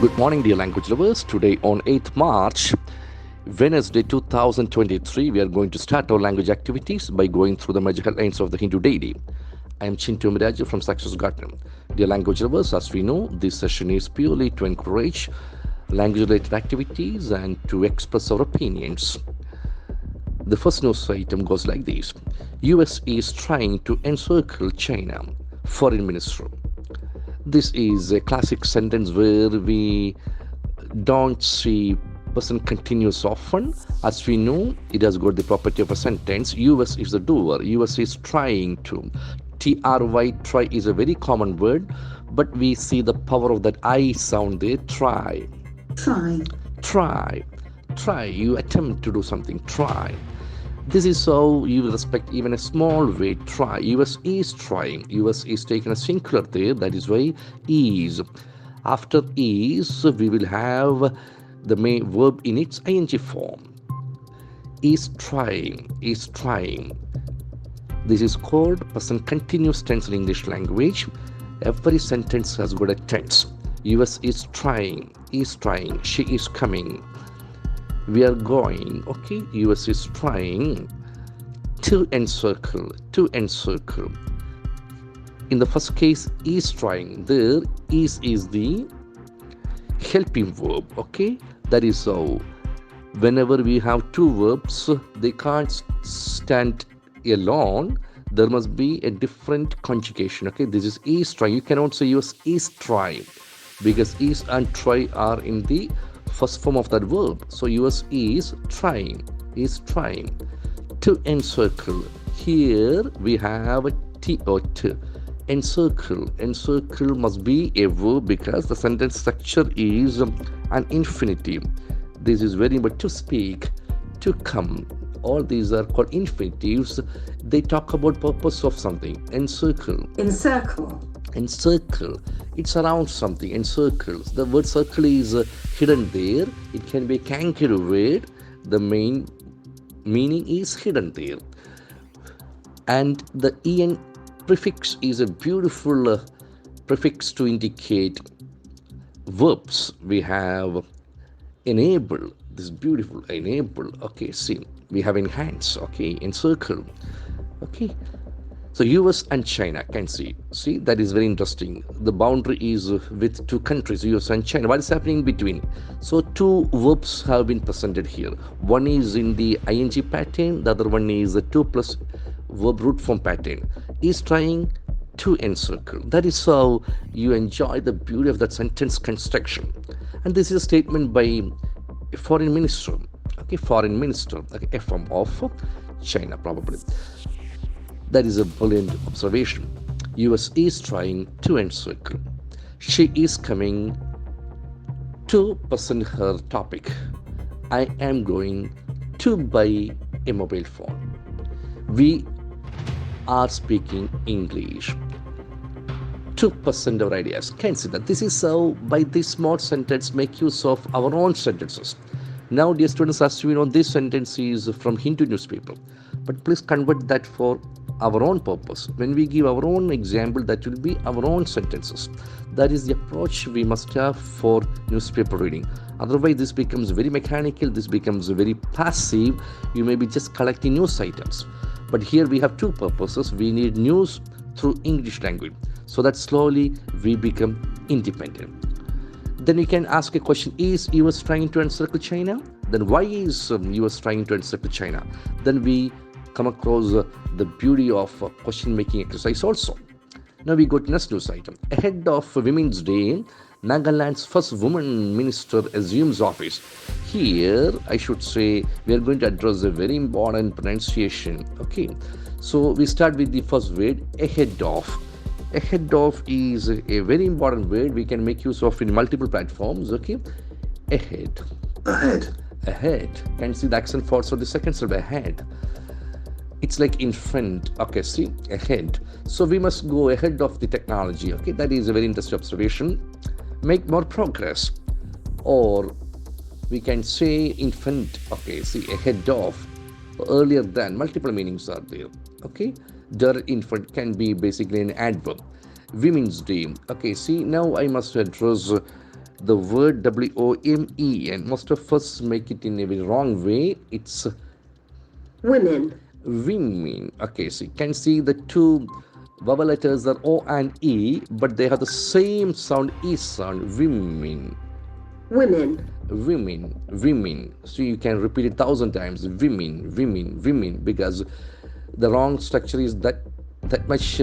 Good morning, dear language lovers. Today, on 8th March, Wednesday 2023, we are going to start our language activities by going through the major headlines of the Hindu daily. I am Chintu M. Raju from Success Garten. Dear language lovers, as we know, this session is purely to encourage language-related activities and to express our opinions. The first news item goes like this. US is trying to encircle China. Foreign Minister. This is a classic sentence where we don't see present continuous often. As we know, it has got the property of a sentence. US is the doer. US is trying to. Try, try is a very common word, but we see the power of that I sound there. Try. Try. Try. Try. You attempt to do something. Try. This is how you respect even a small way. Try. US is trying. US is taken a singular there. That is why is. After is, we will have the main verb in its ing form. Is trying. Is trying. This is called present continuous tense in English language. Every sentence has got a tense. US is trying. Is trying. She is coming. We are going, okay, US is trying to encircle, to encircle. In the first case, is trying. There, is the helping verb, okay? That is how. Whenever we have two verbs, they can't stand alone. There must be a different conjugation, okay? This is trying. You cannot say US is trying because is and try are in the first form of that verb. So US is trying to encircle. Here we have a T. Encircle. Encircle must be a verb because the sentence structure is an infinitive. This is very important. To speak, to come. All these are called infinitives. They talk about purpose of something. Encircle. Encircle. Encircle. It's around something. Encircles. The word circle is hidden there. It can be a kangaroo word. The main meaning is hidden there. And the en prefix is a beautiful prefix to indicate verbs. We have enable. This beautiful enable. Okay, see. We have enhance. Okay, encircle. Okay. So US and China can see. See, that is very interesting. The boundary is with two countries, US and China. What is happening in between? So two verbs have been presented here. One is in the ing pattern. The other one is the 2 plus verb root form pattern. Is trying to encircle. That is how you enjoy the beauty of that sentence construction. And this is a statement by a foreign minister. Okay, foreign minister. Okay, FM of China probably. That is a brilliant observation. US is trying to encircle. She is coming to present her topic. I am going to buy a mobile phone. We are speaking English. To present our ideas. Can see that this is how by this small sentence make use of our own sentences. Now, dear students, as you know, this sentence is from Hindu newspaper. But please convert that for our own purpose. When we give our own example, that will be our own sentences. That is the approach we must have for newspaper reading. Otherwise, this becomes very mechanical, this becomes very passive. You may be just collecting news items. But here we have two purposes. We need news through English language so that slowly we become independent. Then we can ask a question, is US trying to encircle China? Then why is US trying to encircle China? Then we come across the beauty of question making exercise also. Now we go to next news item. Ahead of Women's Day, Nagaland's first woman minister assumes office. Here I should say we are going to address a very important pronunciation. Okay, so we start with the first word, ahead of. Ahead of is a very important word we can make use of in multiple platforms. Okay, ahead. Ahead. Can you see the accent force of the second syllable? Ahead. It's like in front. Okay, see, ahead. So we must go ahead of the technology. Okay, that is a very interesting observation. Make more progress. Or we can say in front. Okay, see, ahead of. Earlier than. Multiple meanings are there. Okay, direct in front can be basically an adverb. Women's Day. Okay, see, now I must address The word WOMEN, most of us make it in a very wrong way. It's women, women. Okay, so you can see the two vowel letters are O and E, but they have the same sound, E sound. Women, women, women. So you can repeat it 1,000 times. Women, because the wrong structure is that much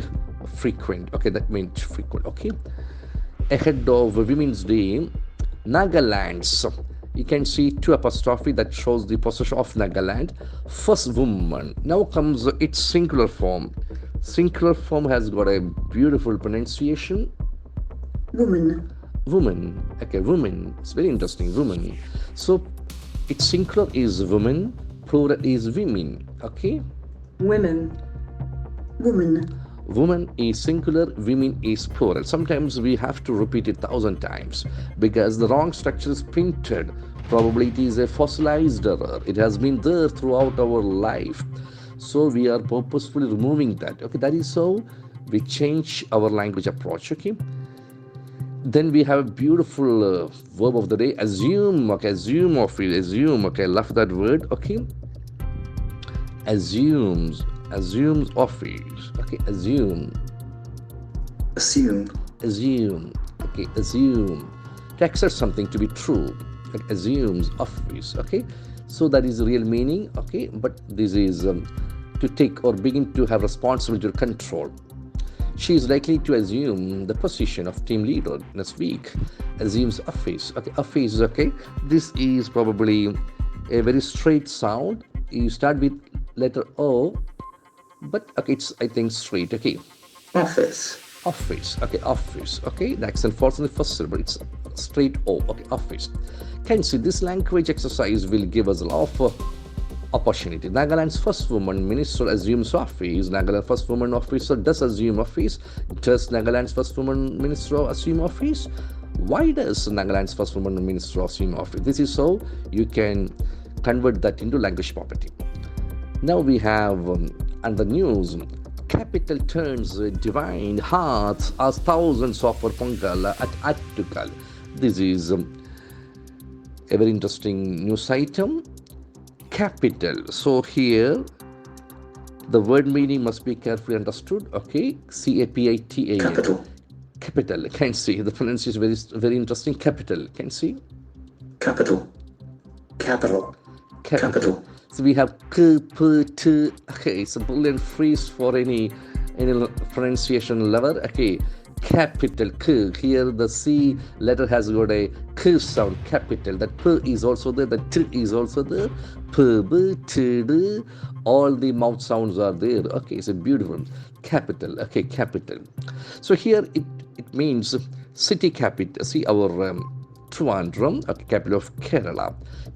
frequent. Okay, that means frequent. Okay, ahead of Women's Day, Nagaland's. You can see two apostrophe that shows the possession of Nagaland. First woman. Now comes its singular form. Singular form has got a beautiful pronunciation. woman, Woman. Okay, woman. It's very interesting. Woman. So its singular is woman, plural is women. Okay. women, woman, Woman is singular, women is plural. Sometimes we have to repeat it 1,000 times because the wrong structure is printed. Probably it is a fossilized error. It has been there throughout our life. So we are purposefully removing that. Okay, that is how we change our language approach. Okay. Then we have a beautiful verb of the day, assume. Okay, assume of it, assume. Okay, I love that word. Okay, assumes office. Okay, assume, assume. Okay, assume to accept something to be true. Like assumes office. Okay, so that is the real meaning. Okay, but this is to take or begin to have responsibility or control. She is likely to assume the position of team leader next week. Assumes office. Okay, office. Okay, this is probably a very straight sound. You start with letter O, but okay, it's I think straight. Okay, office, office. Okay, office. Okay, the accent falls in the first syllable. It's straight O. Okay, office. Can see this language exercise will give us a lot of opportunity. Nagaland's first woman minister assumes office. Nagaland's first woman officer does assume office. Does Nagaland's first woman minister assume office? Why does Nagaland's first woman minister assume office? This is so you can convert that into language property. Now we have and the news. Capital turns divine hearts as thousands offer Pongal at Attukal. This is a very interesting news item. Capital. So here the word meaning must be carefully understood. Okay, CAPITAL. capital, Capital. Can see the pronunciation is very interesting. Capital. Can see capital, capital, capital, So we have K, P, T. Okay, it's a brilliant phrase for any pronunciation level. Okay, capital K. Here the C letter has got a K sound. Capital. That P is also there. The T is also there. P, B, T, D. All the mouth sounds are there. Okay, it's a beautiful capital. Okay, capital. So here it means city capital. See our Trivandrum, okay, capital of Kerala.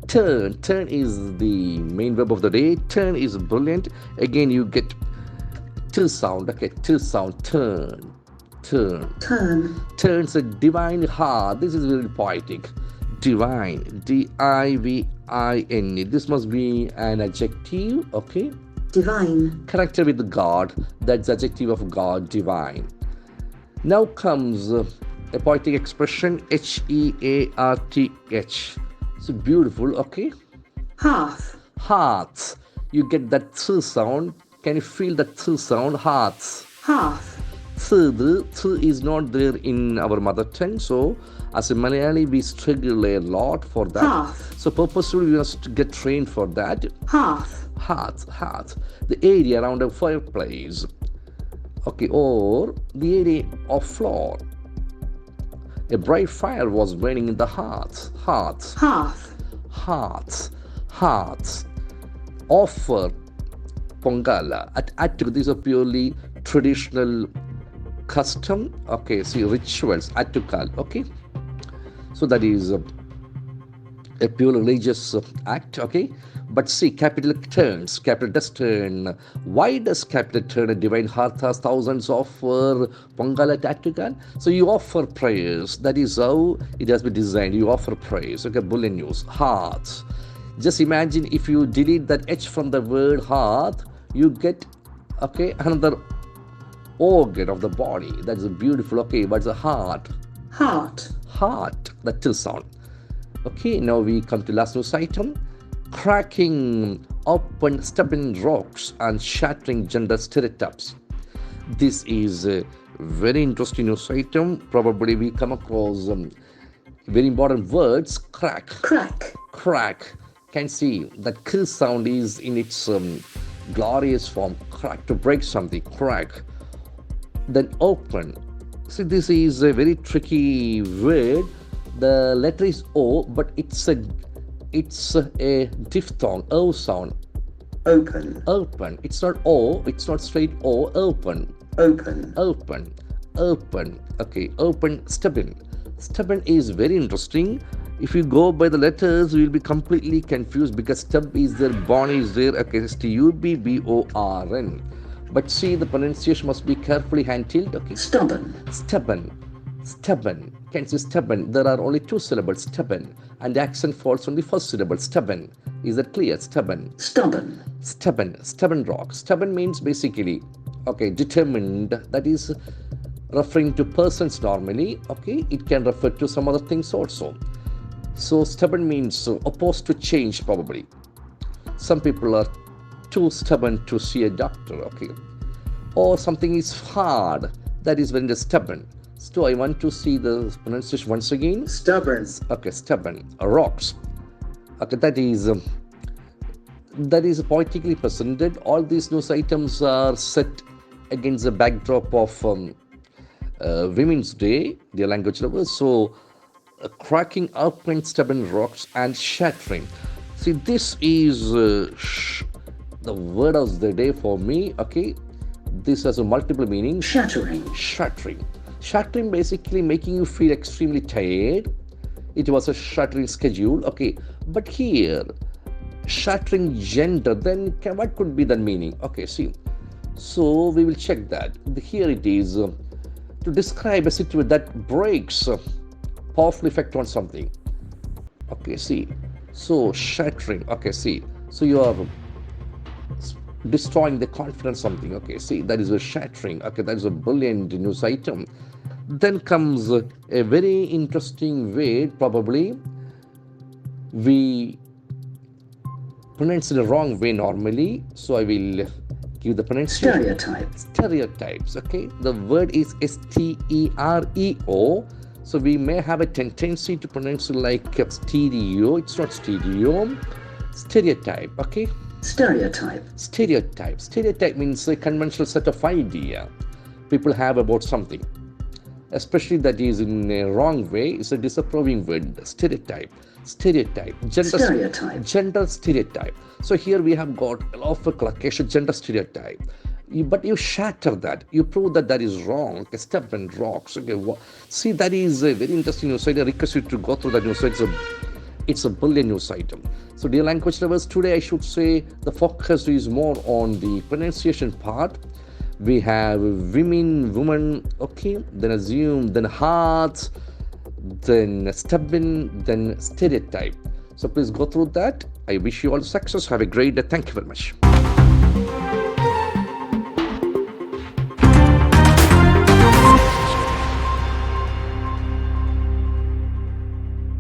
Turn is the main verb of the day. Turn is brilliant. Again, you get T sound. Okay, T sound. Turn. Turns a divine heart. This is very poetic. Divine. DIVINE. This must be an adjective. Okay. divine, Connected with God. That's the adjective of God. Divine. Now comes a poetic expression, HEARTH. So beautiful, okay? hearth, Hearts. You get that th sound. Can you feel that th sound? Hearts. hearth, The th is not there in our mother tongue. So as a Malayali, we struggle a lot for that. Hearth. So purposefully, we must get trained for that. hearth, Hearth. The area around a fireplace. Okay, or the area of floor. A bright fire was burning in the hearth. hearth, Offer Pongala at Attu. These are purely traditional custom. Okay, see rituals. Attukal. Okay, so that is a pure religious act. Okay, but see, capital turns. Capital does turn. Why does capital turn? A divine heart has thousands of Pongala Attukal. So you offer prayers. That is how it has been designed. You offer prayers. Okay, bullion news. Hearts. Just imagine if you delete that H from the word heart, you get another organ of the body. That's beautiful. Okay, what's a heart? Heart. Heart, the till sound. Okay, now we come to last news item. Cracking open stubborn rocks and shattering gender stereotypes. This is a very interesting news item. Probably we come across very important words. Crack. Crack. Crack. Can see that kill sound is in its glorious form. Crack, to break something. Crack. Then open. See, this is a very tricky word. The letter is O, but it's a diphthong, O sound. Open. Open. It's not O, it's not straight O. Open. Open. Open. Open. Okay, open, stubborn. Stubborn is very interesting. If you go by the letters, you will be completely confused because stub is there, born is there. Okay, Stubborn. But see, the pronunciation must be carefully handled. Okay. Stubborn. Stubborn. Stubborn. Can say stubborn. There are only two syllables, stubborn. And the accent falls on the first syllable, stubborn. Is that clear? Stubborn. Stubborn. Stubborn. Stubborn rock. Stubborn means basically, okay, determined. That is referring to persons normally. Okay, it can refer to some other things also. So stubborn means opposed to change probably. Some people are too stubborn to see a doctor, okay. Or something is hard, that is when they're stubborn. So I want to see the pronunciation once again. Stubborn. Okay, stubborn. Rocks. Okay, that is poetically presented. All these news items are set against the backdrop of Women's Day, dear language lovers. So, cracking open stubborn rocks and shattering. See, this is the word of the day for me. Okay, this has a multiple meanings. Shattering. Shattering. Shattering basically making you feel extremely tired. It was a shattering schedule. Okay, but here shattering gender, then what could be the meaning? Okay, see, so we will check that. Here it is to describe a situation that breaks powerful effect on something. Okay, see, so shattering. Okay, see, so you are destroying the confidence something. Okay, see, that is a shattering. Okay, that is a brilliant news item. Then comes a very interesting word. Probably we pronounce it the wrong way normally, so I will give the pronunciation. Stereotypes. Okay, the word is stereo. So we may have a tendency to pronounce it like stereo. It's not stereo. Stereotype. Okay. Stereotype. Stereotype. Stereotype means a conventional set of idea people have about something, especially that is in a wrong way. It's a disapproving word. Stereotype. Stereotype. Gender stereotype. So here we have got a lot of clarification, gender stereotype. But you shatter that. You prove that that is wrong. Okay, stubborn rocks. Okay, see, that is a very interesting news item. I request you to go through that news item. It's a brilliant news item. So dear language lovers, today I should say the focus is more on the pronunciation part. We have woman, okay, then assume, then heart, then stubborn, then stereotype. So please go through that. I wish you all success. Have a great day. Thank you very much.